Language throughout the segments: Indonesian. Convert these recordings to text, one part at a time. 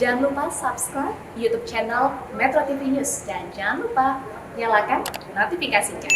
Jangan lupa subscribe YouTube channel Metro TV News dan jangan lupa nyalakan notifikasinya.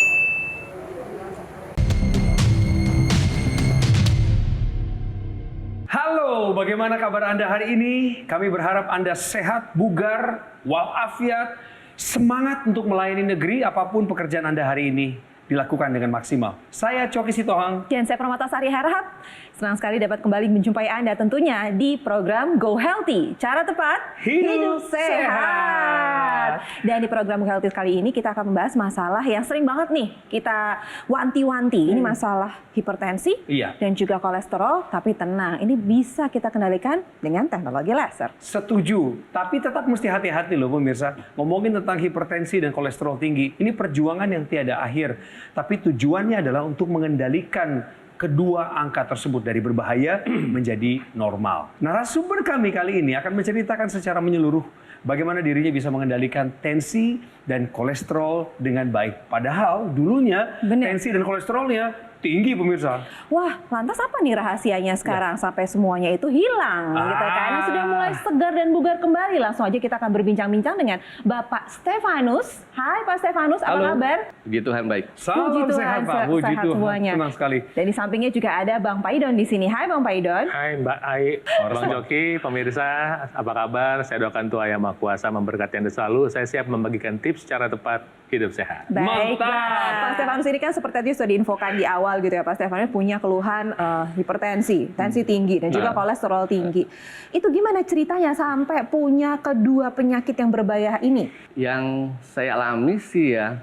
Halo, bagaimana kabar Anda hari ini? Kami berharap Anda sehat, bugar, walafiat, semangat untuk melayani negeri apapun pekerjaan Anda hari ini dilakukan dengan maksimal. Saya Coki Sitohang. Dan saya Permatasari harap senang sekali dapat kembali menjumpai Anda tentunya di program Go Healthy. Cara tepat, hidup sehat. Dan di program Go Healthy kali ini kita akan membahas masalah yang sering banget nih kita wanti-wanti. Ini masalah hipertensi dan juga kolesterol. Tapi tenang, ini bisa kita kendalikan dengan teknologi laser. Setuju, tapi tetap mesti hati-hati loh pemirsa. Ngomongin tentang hipertensi dan kolesterol tinggi, ini perjuangan yang tiada akhir. Tapi tujuannya adalah untuk mengendalikan kedua angka tersebut dari berbahaya menjadi normal. Narasumber kami kali ini akan menceritakan secara menyeluruh bagaimana dirinya bisa mengendalikan tensi dan kolesterol dengan baik. Padahal dulunya tensi dan kolesterolnya tinggi pemirsa. Wah, lantas apa nih rahasianya sekarang sampai semuanya itu hilang gitu kan? Sudah mulai segar dan bugar kembali. Langsung aja kita akan berbincang-bincang dengan Bapak Stefanus. Hai Pak Stefanus, apa kabar? Puji Tuhan baik. Salam sehat Pak, puji sehat Tuhan. semuanya. Senang sekali. Dan di sampingnya juga ada Bang Paidon di sini. Hai Bang Paidon. Hai Mbak Ai, Bang Joki, pemirsa, apa kabar? Saya doakan Tuhan Yang Maha Kuasa memberkati Anda selalu. Saya siap membagikan tips cara tepat hidup sehat. Baiklah, Pak Stefanus ini kan seperti tadi sudah diinfokan di awal gitu ya, Pak Stefanus punya keluhan hipertensi, tensi tinggi dan juga kolesterol tinggi. Itu gimana ceritanya sampai punya kedua penyakit yang berbahaya ini? Yang saya alami sih ya,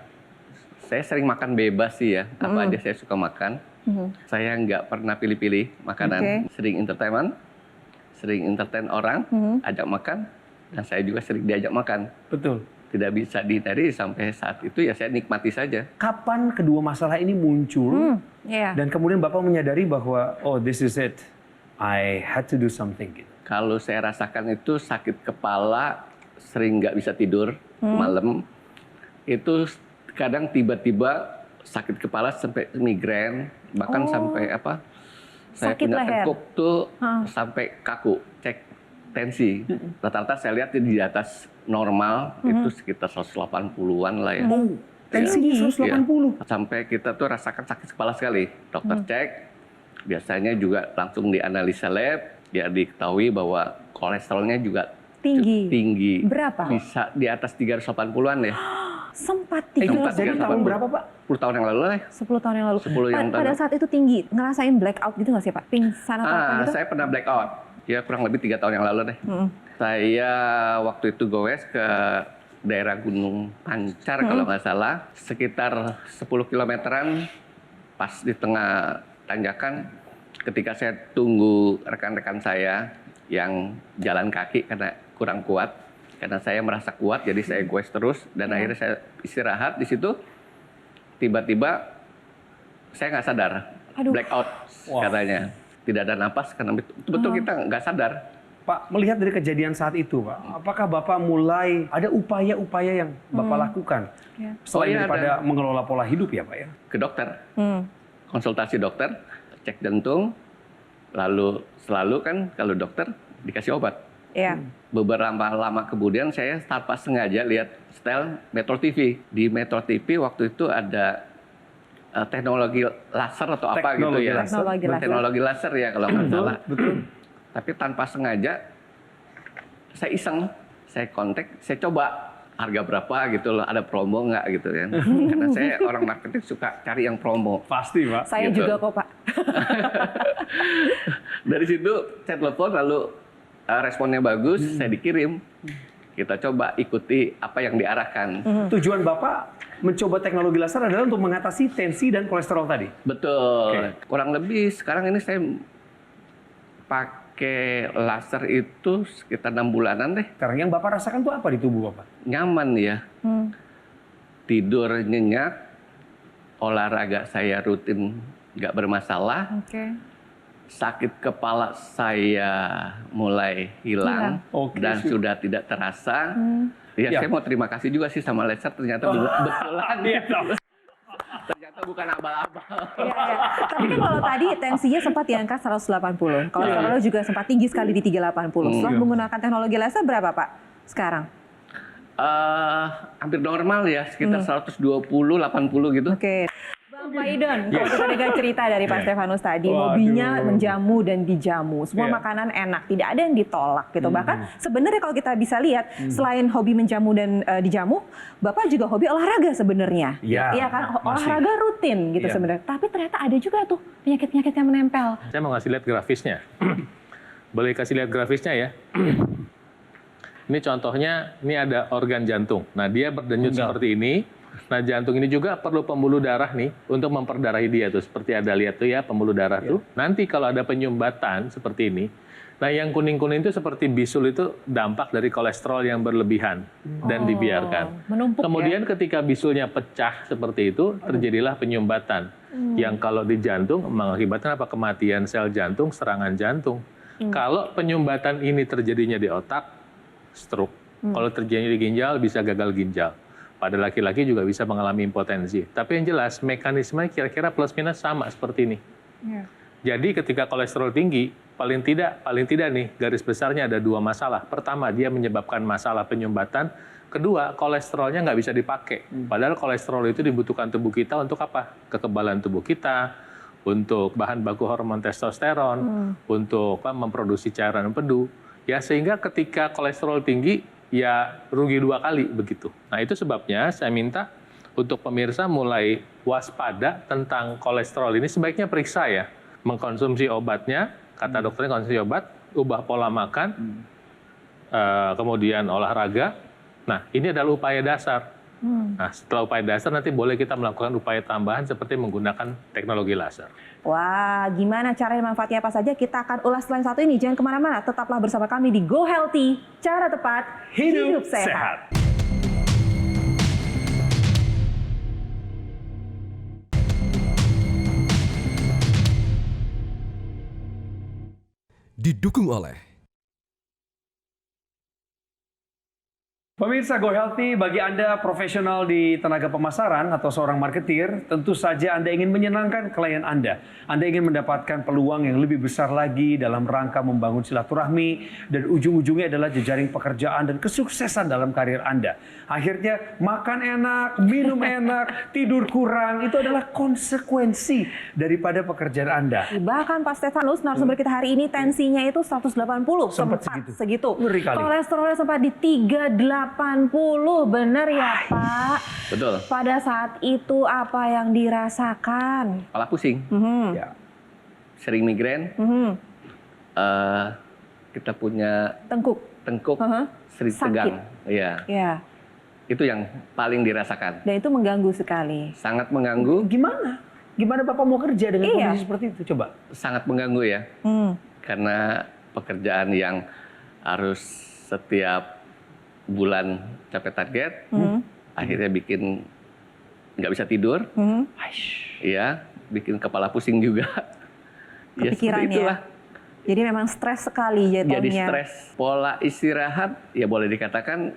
saya sering makan bebas sih ya, apa aja saya suka makan. Saya nggak pernah pilih-pilih makanan, sering entertain orang, ajak makan, dan saya juga sering diajak makan. Betul. Tidak bisa dihindari sampai saat itu ya saya nikmati saja. Kapan kedua masalah ini muncul dan kemudian Bapak menyadari bahwa oh this is it, I had to do something gitu. Kalau saya rasakan itu sakit kepala, sering nggak bisa tidur malam, itu kadang tiba-tiba sakit kepala sampai migrain, bahkan sampai apa? Saya Sakit punya leher. tekuk tuh sampai kaku. Cek tensi, rata-rata saya lihat di atas normal itu sekitar 180-an lah ya. Tensinya 180. Sampai kita tuh rasakan sakit kepala sekali. Dokter cek, biasanya juga langsung dianalisa lab, ya diketahui bahwa kolesterolnya juga tinggi. Berapa? Bisa di atas 380-an ya. Sempat Itu 380. jadi tahun berapa Pak? 10 tahun yang lalu lah ya. 10 tahun yang lalu. 10 yang Pada saat itu tinggi, ngerasain blackout gitu nggak sih Pak? Pingsan atau apa gitu? Saya pernah blackout. Ya kurang lebih 3 tahun yang lalu deh. Saya waktu itu goes ke daerah Gunung Pancar kalau nggak salah. Sekitar 10 kilometeran pas di tengah tanjakan. Ketika saya tunggu rekan-rekan saya yang jalan kaki karena kurang kuat. Karena saya merasa kuat jadi saya goes terus. Dan akhirnya saya istirahat di situ. Tiba-tiba saya nggak sadar. Blackout katanya. Tidak ada napas karena betul kita nggak sadar. Pak, melihat dari kejadian saat itu, Pak, apakah Bapak mulai ada upaya-upaya yang Bapak lakukan selain daripada mengelola pola hidup ya, Pak ya? Ke dokter, konsultasi dokter, cek jantung, lalu selalu kan kalau dokter dikasih obat. Beberapa lama kemudian saya tanpa sengaja lihat setel Metro TV. Di Metro TV waktu itu ada teknologi laser atau apa gitu ya. Teknologi laser ya kalau nggak salah. Betul. Tapi tanpa sengaja saya iseng, saya kontak, saya coba harga berapa gitu loh, ada promo nggak gitu kan. Karena saya orang marketing suka cari yang promo. Pasti Pak. Saya gitu. juga kok Pak. Dari situ saya telepon lalu responnya bagus, saya dikirim. Kita coba ikuti apa yang diarahkan. Tujuan Bapak mencoba teknologi laser adalah untuk mengatasi tensi dan kolesterol tadi? Betul. Kurang lebih sekarang ini saya pakai laser itu sekitar 6 bulanan deh. Sekarang yang Bapak rasakan tuh apa di tubuh Bapak? Nyaman ya. Tidur nyenyak, olahraga saya rutin nggak bermasalah. Sakit kepala saya mulai hilang dan sudah tidak terasa. Ya, saya mau terima kasih juga sih sama laser, ternyata betulan. Ternyata bukan abal-abal. Iya, iya. Tapi kan kalau tadi tensinya sempat di angka 180, kolesterolnya juga sempat tinggi sekali di 380. Setelah menggunakan teknologi laser berapa Pak sekarang? Hampir normal ya, sekitar 120-80 gitu. Oke. Bang Faidon, kalau kita dengar cerita dari Pak Stefanus tadi, Waduh. hobinya menjamu dan dijamu. Semua Iya. makanan enak, tidak ada yang ditolak gitu. Bahkan sebenarnya kalau kita bisa lihat, selain hobi menjamu dan dijamu, Bapak juga hobi olahraga sebenarnya. Iya, Iya kan, masih. olahraga rutin gitu Iya. sebenarnya. Tapi ternyata ada juga tuh penyakit-penyakit yang menempel. Saya mau ngasih lihat grafisnya. Boleh kasih lihat grafisnya ya. Ini contohnya, ini ada organ jantung. Nah, dia berdenyut seperti ini. Nah, jantung ini juga perlu pembuluh darah nih untuk memperdarahi dia tuh. Seperti ada lihat tuh ya, pembuluh darah tuh. Nanti kalau ada penyumbatan seperti ini, nah yang kuning-kuning itu seperti bisul itu dampak dari kolesterol yang berlebihan dan dibiarkan. Menumpuk Kemudian ketika bisulnya pecah seperti itu, terjadilah penyumbatan. Yang kalau di jantung mengakibatkan apa? Kematian sel jantung, serangan jantung. Kalau penyumbatan ini terjadinya di otak, stroke. Kalau terjadi di ginjal, bisa gagal ginjal. Pada laki-laki juga bisa mengalami impotensi. Tapi yang jelas, mekanisme kira-kira plus minus sama seperti ini. ya. Jadi ketika kolesterol tinggi, paling tidak nih, garis besarnya ada dua masalah. Pertama, dia menyebabkan masalah penyumbatan. Kedua, kolesterolnya nggak bisa dipakai. Padahal kolesterol itu dibutuhkan tubuh kita untuk apa? Kekebalan tubuh kita, untuk bahan baku hormon testosteron, untuk memproduksi cairan empedu. Ya, sehingga ketika kolesterol tinggi, ya rugi dua kali begitu. Nah, itu sebabnya saya minta untuk pemirsa mulai waspada tentang kolesterol ini. Sebaiknya periksa ya, mengkonsumsi obatnya, kata dokternya konsumsi obat, ubah pola makan, kemudian olahraga. Nah, ini adalah upaya dasar. Nah, setelah upaya dasar nanti boleh kita melakukan upaya tambahan seperti menggunakan teknologi laser. Wah, gimana caranya manfaatnya apa saja? Kita akan ulas selain satu ini. Jangan kemana-mana, tetaplah bersama kami di Go Healthy. Cara tepat, hidup sehat. Didukung oleh Pemirsa Go Healthy, bagi Anda profesional di tenaga pemasaran atau seorang marketir, tentu saja Anda ingin menyenangkan klien Anda. Anda ingin mendapatkan peluang yang lebih besar lagi dalam rangka membangun silaturahmi, dan ujung-ujungnya adalah jejaring pekerjaan dan kesuksesan dalam karir Anda. Akhirnya makan enak, minum enak, tidur kurang, itu adalah konsekuensi daripada pekerjaan Anda. Bahkan Pak Stefanus, narasumber kita hari ini tensinya itu 180, Sempat segitu. Ngeri kali. Kolesterolnya sempat di 380, benar ya Pak? Betul. Pada saat itu apa yang dirasakan? Kepala pusing, Ya. sering migrain, kita punya Tengkuk. tengkuk, sering Sakit. tegang. Iya, Ya, itu yang paling dirasakan. dan itu mengganggu sekali. Sangat mengganggu, Gimana? Gimana Bapak mau kerja dengan Iya. kondisi seperti itu? Coba. sangat mengganggu ya. Karena pekerjaan yang harus setiap bulan capai target, akhirnya bikin nggak bisa tidur, ya, bikin kepala pusing juga. Ya Kepikiran seperti itulah. Jadi memang stres sekali jatuhnya. Jadi stres. Pola istirahat ya boleh dikatakan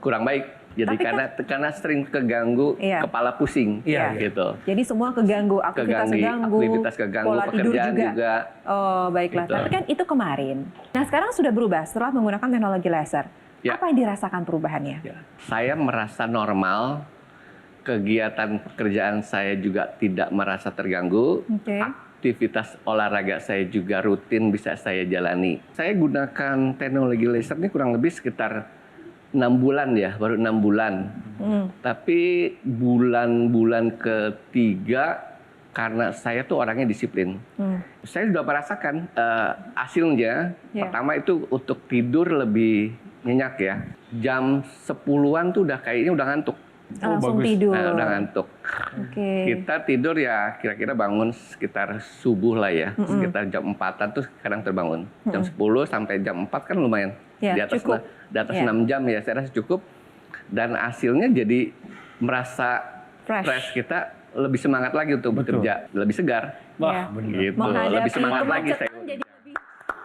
kurang baik. Jadi Tapi karena sering keganggu Iya. kepala pusing, Iya. gitu. Jadi semua keganggu, aktivitas keganggu, aktivitas keganggu, pola tidur pekerjaan juga. Oh, baiklah. Gitu. Tapi kan itu kemarin. Nah, sekarang sudah berubah setelah menggunakan teknologi laser. Ya. Apa yang dirasakan perubahannya? Saya merasa normal, kegiatan pekerjaan saya juga tidak merasa terganggu. Oke. Aktivitas olahraga saya juga rutin bisa saya jalani. Saya gunakan teknologi laser ini kurang lebih sekitar 6 bulan ya, baru 6 bulan. Tapi bulan-bulan ketiga, karena saya tuh orangnya disiplin. Saya sudah merasakan hasilnya. Ya. Pertama itu untuk tidur lebih nyenyak ya. Jam 10-an tuh udah kayaknya udah ngantuk. Langsung bagus. tidur. Nah, udah ngantuk. Oke. Kita tidur ya kira-kira bangun sekitar subuh lah ya. Sekitar jam 4-an tuh kadang terbangun. Jam 10 sampai jam 4 kan lumayan. Ya, cukup. Di atas Ya. 6 jam ya saya rasa cukup. Dan hasilnya jadi merasa Fresh. kita lebih semangat lagi untuk bekerja. Lebih segar. Wah, Ya. benar. Gitu. Menghadapi Lebih semangat lagi saya. kemacetan jadi lebih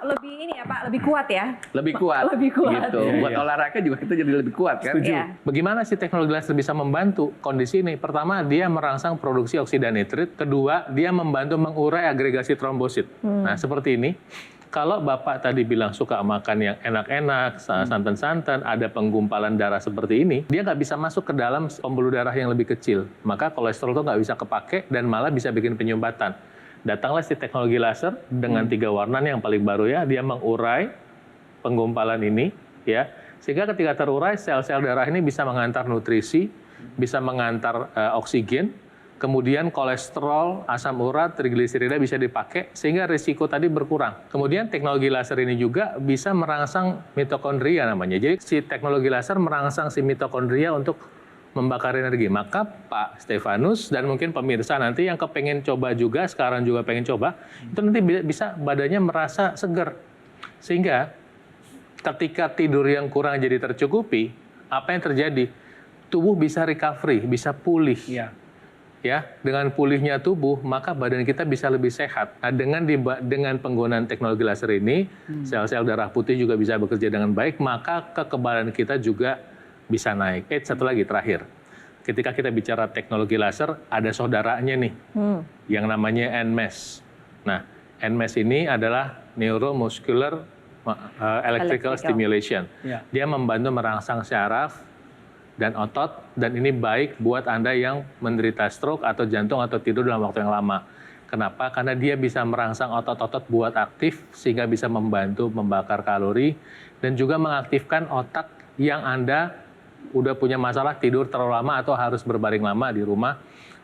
lebih ini ya Pak, lebih kuat ya? Lebih kuat. Lebih kuat. Gitu. Buat olahraga juga kita jadi lebih kuat kan. Setuju. Iya. Bagaimana sih teknologi laser bisa membantu kondisi ini? Pertama, dia merangsang produksi oksida nitrit. Kedua, dia membantu mengurai agregasi trombosit. Nah, seperti ini. Kalau Bapak tadi bilang suka makan yang enak-enak, santan-santan, ada penggumpalan darah seperti ini, dia nggak bisa masuk ke dalam pembuluh darah yang lebih kecil. Maka kolesterol itu nggak bisa kepake dan malah bisa bikin penyumbatan. Datanglah si teknologi laser dengan 3 warna yang paling baru ya, dia mengurai penggumpalan ini, ya, sehingga ketika terurai sel-sel darah ini bisa mengantar nutrisi, bisa mengantar oksigen, kemudian kolesterol, asam urat, trigliserida bisa dipakai sehingga risiko tadi berkurang. Kemudian teknologi laser ini juga bisa merangsang mitokondria namanya. Jadi si teknologi laser merangsang si mitokondria untuk membakar energi. Maka Pak Stefanus dan mungkin pemirsa nanti yang kepengen coba juga, sekarang juga pengen coba, itu nanti bisa badannya merasa seger. Sehingga ketika tidur yang kurang jadi tercukupi, apa yang terjadi? Tubuh bisa recovery, bisa pulih. Iya. Ya, dengan pulihnya tubuh, maka badan kita bisa lebih sehat. Nah, dengan penggunaan teknologi laser ini, sel-sel darah putih juga bisa bekerja dengan baik, maka kekebalan kita juga bisa naik. Satu lagi terakhir. Ketika kita bicara teknologi laser, ada saudaranya nih, yang namanya NMES. Nah, NMES ini adalah Neuromuscular Electrical Stimulation. Ya. Dia membantu merangsang syaraf dan otot, dan ini baik buat Anda yang menderita stroke atau jantung atau tidur dalam waktu yang lama. Kenapa? Karena dia bisa merangsang otot-otot buat aktif, sehingga bisa membantu membakar kalori, dan juga mengaktifkan otak yang Anda udah punya masalah tidur terlalu lama atau harus berbaring lama di rumah,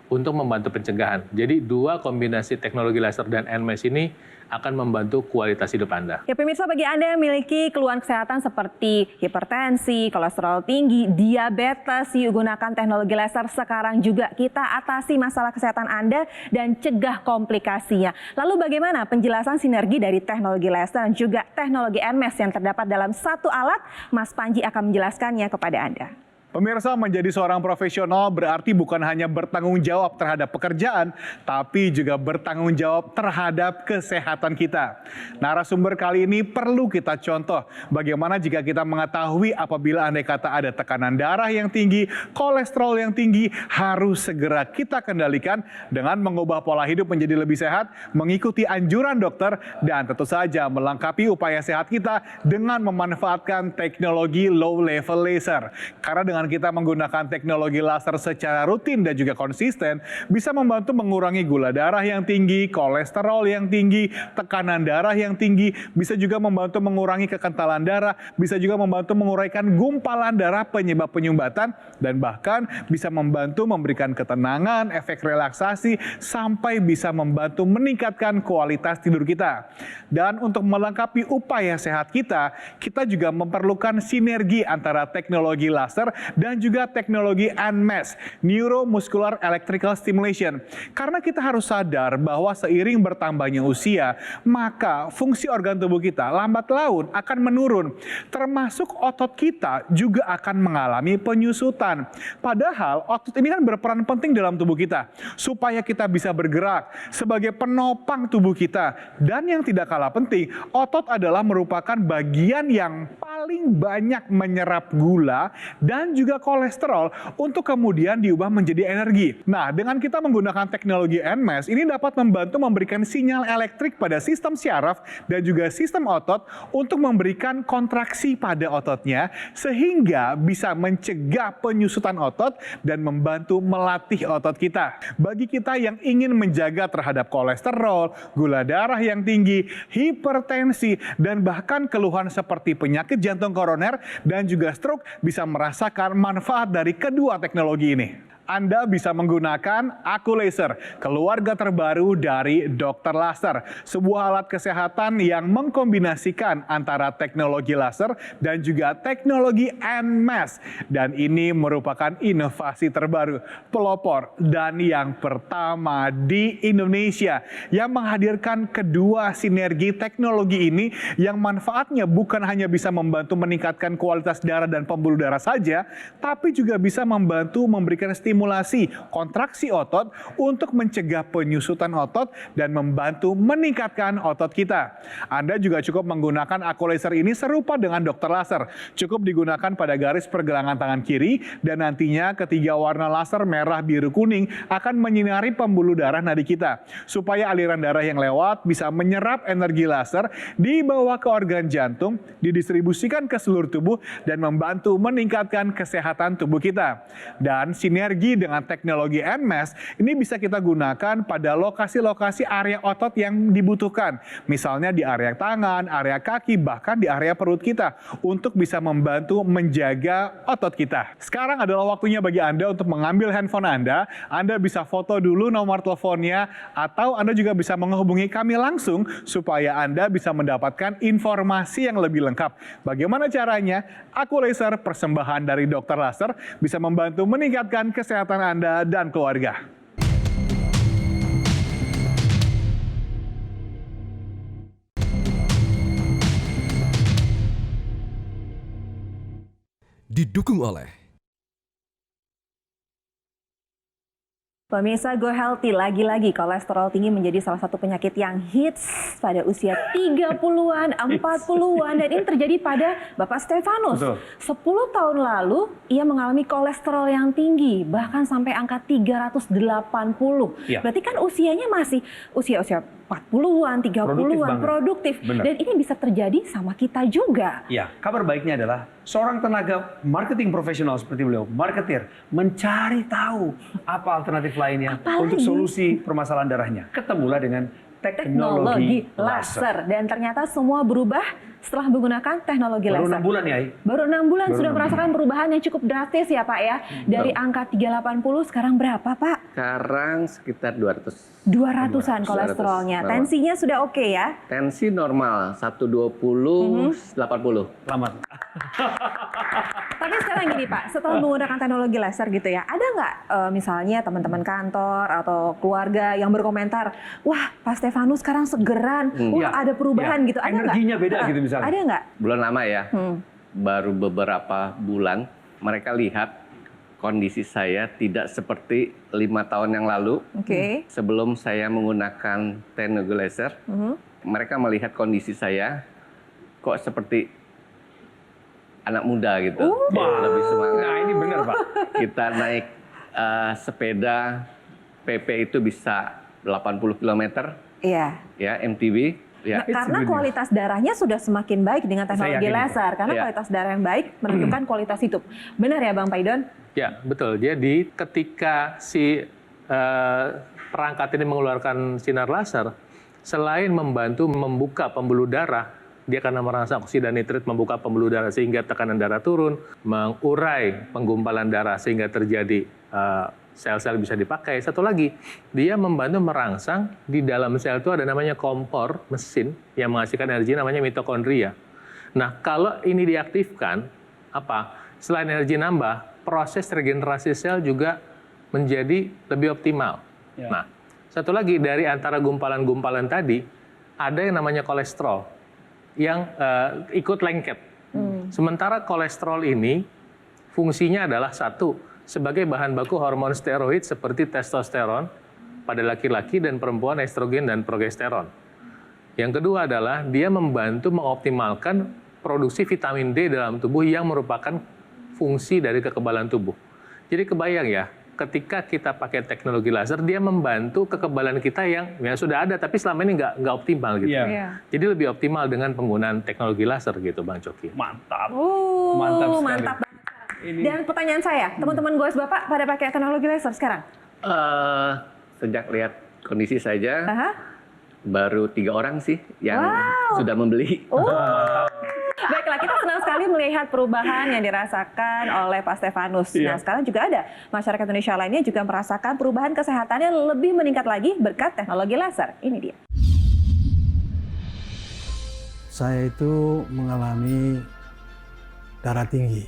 untuk membantu pencegahan. Jadi 2 kombinasi teknologi laser dan NMES ini akan membantu kualitas hidup Anda. Ya pemirsa, bagi Anda yang memiliki keluhan kesehatan seperti hipertensi, kolesterol tinggi, diabetes, yuk gunakan teknologi laser sekarang juga. Kita atasi masalah kesehatan Anda dan cegah komplikasinya. Lalu bagaimana penjelasan sinergi dari teknologi laser dan juga teknologi NMES yang terdapat dalam satu alat? Mas Panji akan menjelaskannya kepada Anda. Pemirsa, menjadi seorang profesional berarti bukan hanya bertanggung jawab terhadap pekerjaan, tapi juga bertanggung jawab terhadap kesehatan kita. Narasumber kali ini perlu kita contoh bagaimana jika kita mengetahui apabila andai kata ada tekanan darah yang tinggi, kolesterol yang tinggi, harus segera kita kendalikan dengan mengubah pola hidup menjadi lebih sehat, mengikuti anjuran dokter, dan tentu saja melengkapi upaya sehat kita dengan memanfaatkan teknologi low level laser. Karena dengan kita menggunakan teknologi laser secara rutin dan juga konsisten, bisa membantu mengurangi gula darah yang tinggi, kolesterol yang tinggi, tekanan darah yang tinggi, bisa juga membantu mengurangi kekentalan darah, bisa juga membantu menguraikan gumpalan darah penyebab penyumbatan, dan bahkan bisa membantu memberikan ketenangan, efek relaksasi, sampai bisa membantu meningkatkan kualitas tidur kita. Dan untuk melengkapi upaya sehat kita juga memerlukan sinergi antara teknologi laser dan juga teknologi NMES, Neuromuscular Electrical Stimulation. Karena kita harus sadar bahwa seiring bertambahnya usia, maka fungsi organ tubuh kita lambat laun akan menurun. Termasuk otot kita juga akan mengalami penyusutan. Padahal otot ini kan berperan penting dalam tubuh kita, supaya kita bisa bergerak sebagai penopang tubuh kita. Dan yang tidak kalah penting, otot adalah merupakan bagian yang paling banyak menyerap gula dan juga kolesterol untuk kemudian diubah menjadi energi. Nah, dengan kita menggunakan teknologi NMES, ini dapat membantu memberikan sinyal elektrik pada sistem syaraf dan juga sistem otot untuk memberikan kontraksi pada ototnya, sehingga bisa mencegah penyusutan otot dan membantu melatih otot kita. Bagi kita yang ingin menjaga terhadap kolesterol, gula darah yang tinggi, hipertensi, dan bahkan keluhan seperti penyakit jantung koroner dan juga stroke, bisa merasakan manfaat dari kedua teknologi ini. Anda bisa menggunakan Aku Laser, keluarga terbaru dari Dr. Laser, sebuah alat kesehatan yang mengkombinasikan antara teknologi laser dan juga teknologi NMES. Dan ini merupakan inovasi terbaru, pelopor, dan yang pertama di Indonesia yang menghadirkan kedua sinergi teknologi ini yang manfaatnya bukan hanya bisa membantu meningkatkan kualitas darah dan pembuluh darah saja, tapi juga bisa membantu memberikan stimulus menstimulasi kontraksi otot untuk mencegah penyusutan otot dan membantu meningkatkan otot kita. Anda juga cukup menggunakan Aku Laser ini serupa dengan dokter laser. Cukup digunakan pada garis pergelangan tangan kiri dan nantinya ketiga warna laser merah, biru, kuning akan menyinari pembuluh darah nadi kita supaya aliran darah yang lewat bisa menyerap energi laser, dibawa ke organ jantung, didistribusikan ke seluruh tubuh dan membantu meningkatkan kesehatan tubuh kita. Dan sinergi dengan teknologi NMAS ini bisa kita gunakan pada lokasi-lokasi area otot yang dibutuhkan. Misalnya di area tangan, area kaki, bahkan di area perut kita untuk bisa membantu menjaga otot kita. Sekarang adalah waktunya bagi Anda untuk mengambil handphone Anda. Anda bisa foto dulu nomor teleponnya atau Anda juga bisa menghubungi kami langsung supaya Anda bisa mendapatkan informasi yang lebih lengkap. Bagaimana caranya? Aku Laser, persembahan dari dokter laser, bisa membantu meningkatkan kesehatan Anda dan keluarga. Didukung oleh Pemirsa Go Healthy, lagi-lagi kolesterol tinggi menjadi salah satu penyakit yang hits pada usia 30-an, 40-an, dan ini terjadi pada Bapak Stefanus. Betul. 10 tahun lalu, ia mengalami kolesterol yang tinggi, bahkan sampai angka 380. Ya. Berarti kan usianya masih usia 40-an, 30-an, produktif. Benar. Dan ini bisa terjadi sama kita juga. Ya, kabar baiknya adalah seorang tenaga marketing profesional seperti beliau, marketer, mencari tahu apa alternatif lainnya untuk solusi permasalahan darahnya. Ketemulah dengan teknologi laser. Dan ternyata semua berubah setelah menggunakan teknologi Baru laser. 6 bulan ya, Baru 6 bulan Baru sudah 6 merasakan perubahan yang cukup drastis ya Pak ya. Dari angka 380 sekarang berapa Pak? Sekarang sekitar 200. 200-an kolesterolnya. 200. Tensinya sudah oke ya? Tensi normal 120 80. Selamat. Tapi sekarang gini Pak, setelah menggunakan teknologi laser gitu ya, ada nggak misalnya teman-teman kantor atau keluarga yang berkomentar, wah Pak Stefanus sekarang segeran, wah Ya, ada perubahan ya. gitu, ada nggak? Energinya beda gitu misalnya. Ada nggak? Belum lama ya. Baru beberapa bulan mereka lihat kondisi saya tidak seperti 5 tahun yang lalu. Oke. Sebelum saya menggunakan teknologi laser, mereka melihat kondisi saya kok seperti anak muda gitu, lebih semangat. Nah, ini benar, Pak. Kita naik sepeda PP itu bisa 80 km, Iya. ya MTB. Ya. Nah, karena kualitas darahnya sudah semakin baik dengan teknologi yakin itu. laser. Karena Iya. kualitas darah yang baik menentukan kualitas hidup. Benar ya Bang Paidon? Ya, betul. Jadi ketika si perangkat ini mengeluarkan sinar laser, selain membantu membuka pembuluh darah, dia karena merangsang oksida nitrit membuka pembuluh darah sehingga tekanan darah turun, mengurai penggumpalan darah sehingga terjadi sel-sel bisa dipakai. Satu lagi, dia membantu merangsang di dalam sel itu ada namanya kompor mesin yang menghasilkan energi namanya mitokondria. Nah, kalau ini diaktifkan, selain energi nambah, proses regenerasi sel juga menjadi lebih optimal. Ya. Nah, satu lagi dari antara gumpalan-gumpalan tadi, ada yang namanya kolesterol yang ikut lengket. Sementara kolesterol ini fungsinya adalah satu, sebagai bahan baku hormon steroid seperti testosteron pada laki-laki dan perempuan, estrogen dan progesteron. Yang kedua adalah dia membantu mengoptimalkan produksi vitamin D dalam tubuh yang merupakan fungsi dari kekebalan tubuh. Jadi kebayang ya, ketika kita pakai teknologi laser, dia membantu kekebalan kita yang sudah ada tapi selama ini nggak optimal gitu. Iya. Iya. Jadi lebih optimal dengan penggunaan teknologi laser gitu, Bang Coki. Mantap. Mantap sekali. banget. Dan pertanyaan saya, teman-teman goes Bapak pada pakai teknologi laser sekarang? Sejak lihat kondisi saja, Aha. baru 3 orang sih yang sudah membeli. Baiklah, kita senang sekali melihat perubahan yang dirasakan oleh Pak Stefanus. Nah, sekarang juga ada masyarakat Indonesia lainnya juga merasakan perubahan kesehatannya lebih meningkat lagi berkat teknologi laser. Ini dia. Saya itu mengalami darah tinggi.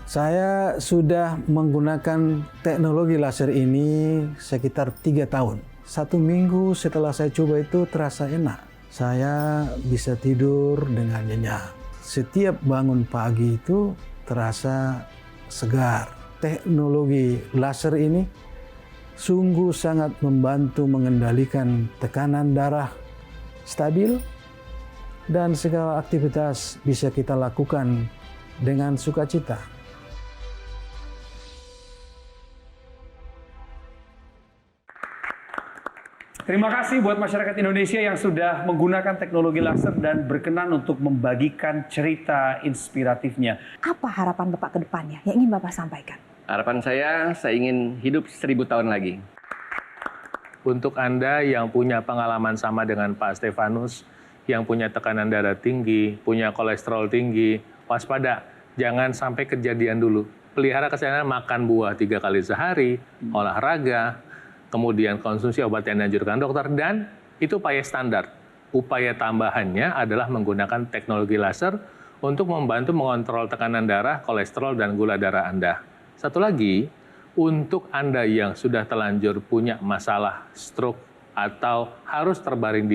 Saya sudah menggunakan teknologi laser ini sekitar 3 tahun. 1 minggu setelah saya coba itu terasa enak. Saya bisa tidur dengan nyenyak. Setiap bangun pagi itu terasa segar. Teknologi laser ini sungguh sangat membantu mengendalikan tekanan darah stabil dan segala aktivitas bisa kita lakukan dengan sukacita. Terima kasih buat masyarakat Indonesia yang sudah menggunakan teknologi laser dan berkenan untuk membagikan cerita inspiratifnya. Apa harapan Bapak ke depannya yang ingin Bapak sampaikan? Harapan saya ingin hidup 1000 tahun lagi. Untuk Anda yang punya pengalaman sama dengan Pak Stefanus, yang punya tekanan darah tinggi, punya kolesterol tinggi, waspada, jangan sampai kejadian dulu. Pelihara kesehatan, makan buah 3 kali sehari, olahraga, kemudian konsumsi obat yang dianjurkan dokter, dan itu upaya standar. Upaya tambahannya adalah menggunakan teknologi laser untuk membantu mengontrol tekanan darah, kolesterol, dan gula darah Anda. Satu lagi, untuk Anda yang sudah terlanjur punya masalah stroke atau harus terbaring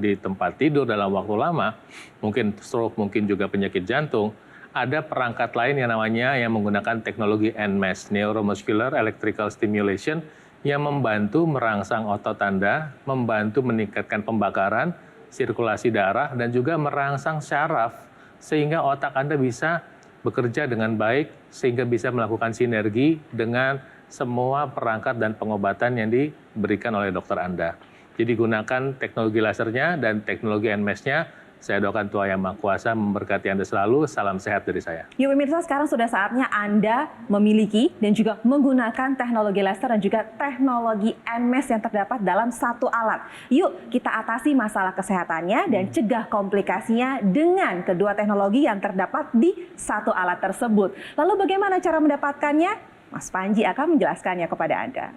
di tempat tidur dalam waktu lama, mungkin stroke, mungkin juga penyakit jantung, ada perangkat lain yang namanya yang menggunakan teknologi NMES, Neuromuscular Electrical Stimulation, yang membantu merangsang otot Anda, membantu meningkatkan pembakaran, sirkulasi darah, dan juga merangsang syaraf, sehingga otak Anda bisa bekerja dengan baik, sehingga bisa melakukan sinergi dengan semua perangkat dan pengobatan yang diberikan oleh dokter Anda. Jadi gunakan teknologi lasernya dan teknologi NMES-nya. Saya doakan Tuhan Yang Maha Kuasa memberkati Anda selalu. Salam sehat dari saya. Yuk pemirsa, sekarang sudah saatnya Anda memiliki dan juga menggunakan teknologi laser dan juga teknologi NMES yang terdapat dalam satu alat. Yuk kita atasi masalah kesehatannya dan cegah komplikasinya dengan kedua teknologi yang terdapat di satu alat tersebut. Lalu bagaimana cara mendapatkannya? Mas Panji akan menjelaskannya kepada Anda.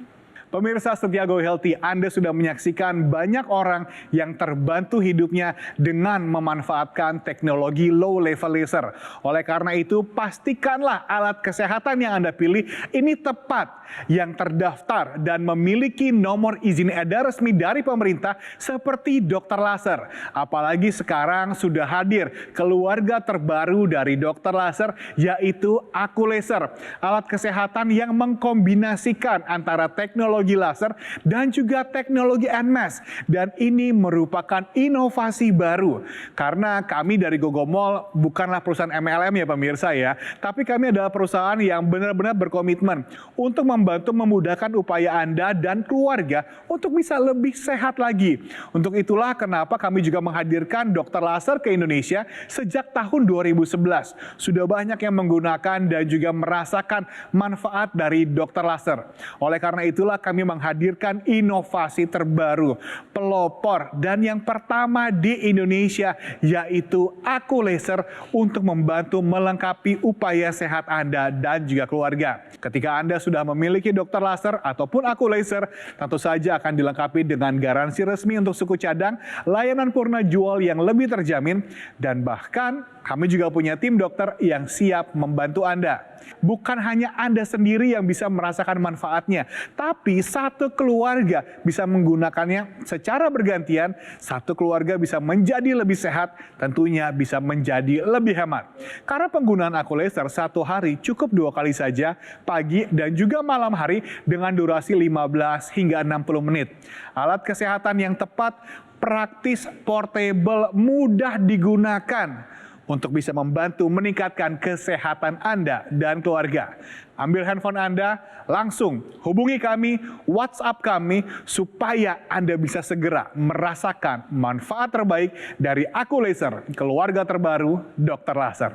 Pemirsa setia Go Healthy, Anda sudah menyaksikan banyak orang yang terbantu hidupnya dengan memanfaatkan teknologi low level laser. Oleh karena itu, pastikanlah alat kesehatan yang Anda pilih ini tepat, yang terdaftar dan memiliki nomor izin edar resmi dari pemerintah seperti dokter laser. Apalagi sekarang sudah hadir keluarga terbaru dari dokter laser, yaitu Aku Laser. Alat kesehatan yang mengkombinasikan antara teknologi laser dan juga teknologi NMES, dan ini merupakan inovasi baru karena kami dari Gogomol bukanlah perusahaan MLM ya pemirsa ya, tapi kami adalah perusahaan yang benar-benar berkomitmen untuk membantu memudahkan upaya Anda dan keluarga untuk bisa lebih sehat lagi. Untuk itulah kenapa kami juga menghadirkan dokter laser ke Indonesia sejak tahun 2011. Sudah banyak yang menggunakan dan juga merasakan manfaat dari dokter laser. Oleh karena itulah kami menghadirkan inovasi terbaru, pelopor dan yang pertama di Indonesia, yaitu Aku Laser untuk membantu melengkapi upaya sehat Anda dan juga keluarga. Ketika Anda sudah memiliki dokter laser ataupun Aku Laser, tentu saja akan dilengkapi dengan garansi resmi untuk suku cadang, layanan purna jual yang lebih terjamin, dan bahkan kami juga punya tim dokter yang siap membantu Anda. Bukan hanya Anda sendiri yang bisa merasakan manfaatnya, tapi satu keluarga bisa menggunakannya secara bergantian. Satu keluarga bisa menjadi lebih sehat, tentunya bisa menjadi lebih hemat. Karena penggunaan Aku Laser satu hari cukup 2 kali saja, pagi dan juga malam hari dengan durasi 15 hingga 60 menit. Alat kesehatan yang tepat, praktis, portable, mudah digunakan untuk bisa membantu meningkatkan kesehatan Anda dan keluarga. Ambil handphone Anda, langsung hubungi kami, WhatsApp kami, supaya Anda bisa segera merasakan manfaat terbaik dari Aku Laser, keluarga terbaru dokter laser.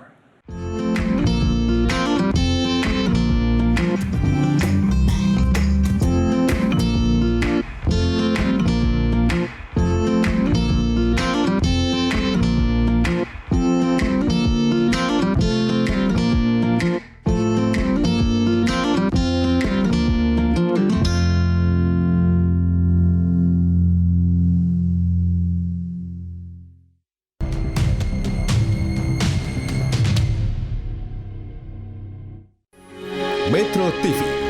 Metro TV,